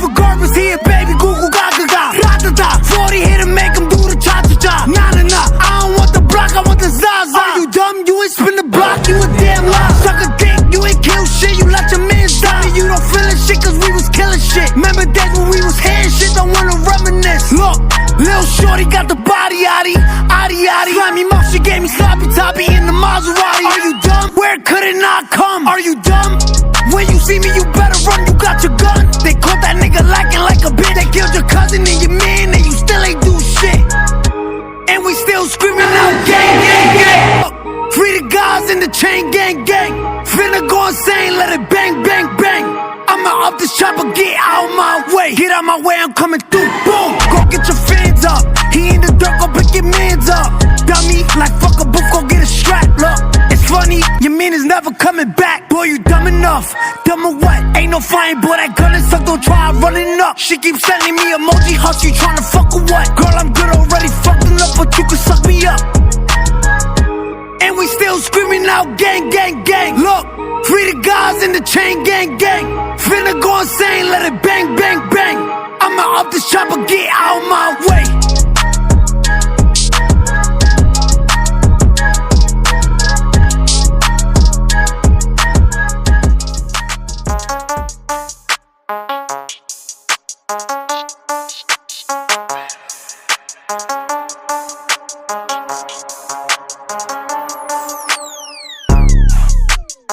regardless, here, baby, Google Gaga Gaga. Ra-da-da, 40 here to make him do the cha-cha-cha. Nah, I don't want the block, I want the Zaza. Are you dumb? You ain't spin the block, you a damn lie. Suck a dick, you ain't kill shit, you let your man die. You don't feel it shit, cause we was killing shit. Remember days when we was hitting shit, don't wanna reminisce. Look, Lil Shorty got the body, yaddy, yaddy, yaddy. Slimy mouth, she gave me sloppy toppy in the Maserati. Are you dumb? Where could it not come? Are you dumb? When you see me, you better run, you got your gun. They caught that nigga lacking like a bitch. They killed your cousin and your man, and you still ain't do shit. And we still screaming out, gang, gang, gang. Free the guys in the chain, gang, gang. Finna go insane, let it bang, bang, bang. I'ma up this chopper, get out my way. Get out my way, I'm coming through, boom. Go get your fans up. He in the dirt, go pick your mans up. Dummy, like fuck a booth, go get a strap. Look, it's funny, your man is never coming back. Boy, you dumb enough, dumb or what? Ain't no flying, boy, that gun is up, don't try running up. She keeps sending me emoji hearts, you tryna fuck or what? Girl, I'm good already, fucking up, but you can suck me up. And we still screaming out, gang, gang, gang. Look, free the guys in the chain, gang, gang. Finna go insane, let it bang, bang, bang. I'ma up this chopper, get out my way.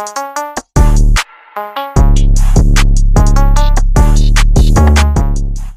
Bye.